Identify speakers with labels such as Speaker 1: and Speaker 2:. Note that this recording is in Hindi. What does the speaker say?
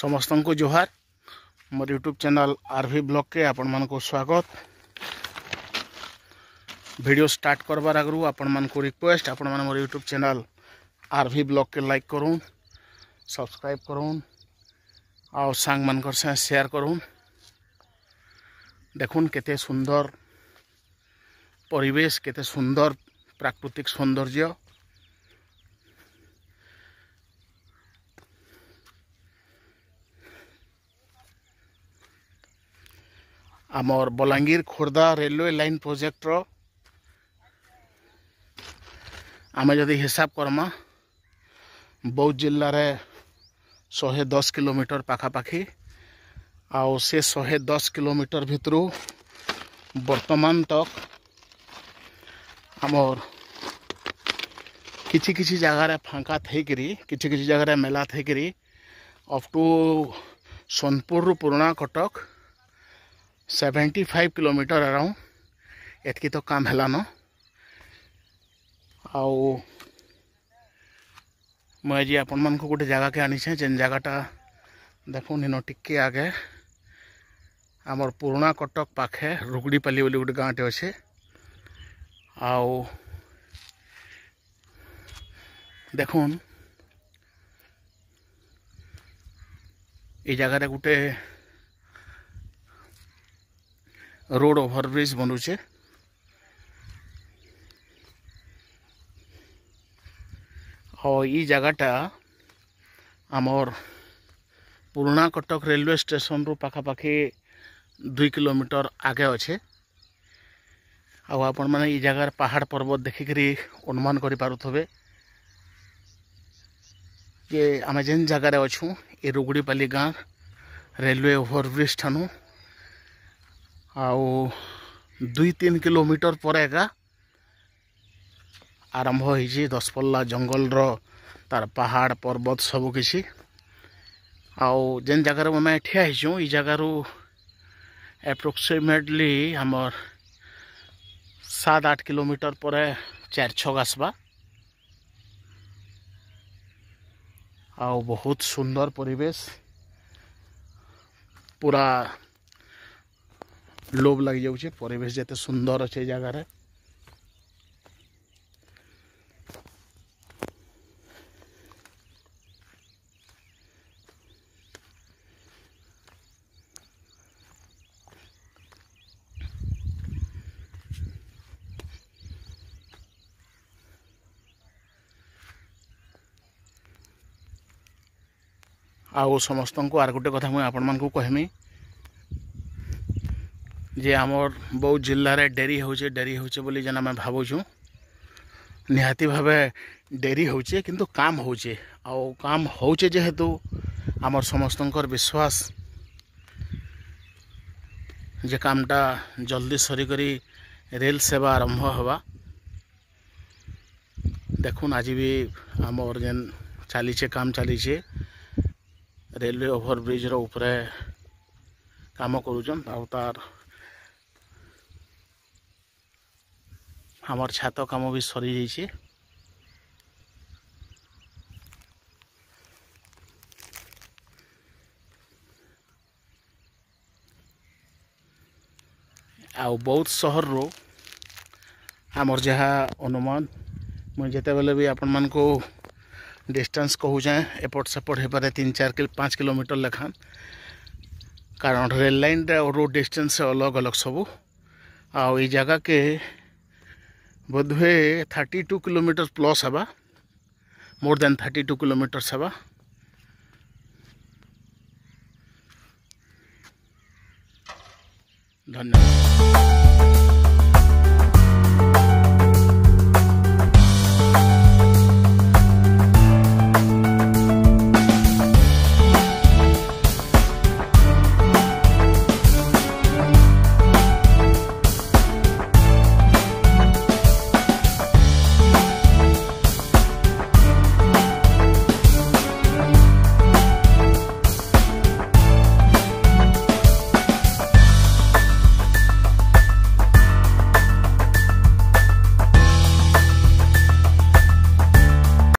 Speaker 1: समस्त को जोहार मोर यूट्यूब चैनल आरवी ब्लॉग के आपण मान को स्वागत। वीडियो स्टार्ट करबार आगु आपण मान को रिक्वेस्ट आपण मान मोर यूट्यूब चैनल आरवी ब्लॉग के लाइक करूँ, सब्सक्राइब करूँ और सांग मानकर से शेयर करूँ। देखुन केते सुंदर परिवेश, केते सुंदर प्राकृतिक सौंदर्य। आमर Balangir Khordha railway line project आम जदि हिसाब करमा बौद्ध जिल्लार 110 किलोमीटर पाखापाखि आउ से 110 किलोमीटर भितर वर्तमान तक आमर किछि किछि जगार फांका थेकरी किछि किछि जगार मेला थेकरी अप टू सोनपुर पुराना कटक 75 किलोमीटर अराउंड एतकी तो काम हेलान। आउ मुझे आपण मान को गोटे जगह के आनी जेन जगहटा देखुन इन टिके आगे आमर पुराना कटक पाखे रुगड़ीपाली बोली गोटे गाँटे अच्छे। आउ देखुन ये जगह गोटे रोड ओवरब्रिज बनुचे। और ये जगहटा आमर पुराना कटक रेलवे स्टेशन रू पाखापाखि 2 किलोमीटर आगे अच्छे। आपण मैंने ये जगार पहाड़ पर्वत देखिकी अनुमान करि पारुथबे जे आम जेन जगार अच्छू ये रुगड़ीपाली गाँ रेलवे ओवरब्रिज ठानू आउ 2-3 किलोमीटर पर एका आरंभ हो 10 जंगल तार पहाड़ पर्वत सबू किसी। आउ जेन जगार मैं ठिया हो जगार एप्रोक्सीमेटली हमर 7-8 किलोमीटर पर 4-6 आसबा। आउ बहुत सुंदर परिवेश, पूरा लोभ लग जाऊे परिवेश जेते सुंदर अच्छे जगार। आउ समस्त को आर गोटे कथा मुझे आपण मान को कहमी जे आमर बौद्ध जिल्ला रे डेरी होचे बोली जेना मैं भावुँ निहाती भावे डेरी होचे किंतु काम होचे। आउ काम होचे जेहेतु आमर समस्तंकर विश्वास जे कामटा जल्दी सरी करी रेल सेवा आरंभ हवा। देखुन आज भी आमर जेन चलीचे काम चलीचे रेलवे ओवरब्रिज रो ऊपरे काम करूछन। आउ तार हमार छात काम भी सरी जाइए। आउ बौद्ध शहर रो आमर जहाँ अनुमान मुझे जिते बेले भी आपण मान को डिस्टेंस कहूँ जाए एपट सेपट हो पारे 3-4-5 किलोमीटर लेखान, कारण रेल लाइन और रोड डिस्टेंस अलग अलग सबू। आउ ये जगह के बोधवे 32 किलोमीटर प्लस हवा, मोर देन 32 किलोमीटर हवा। धन्यवाद।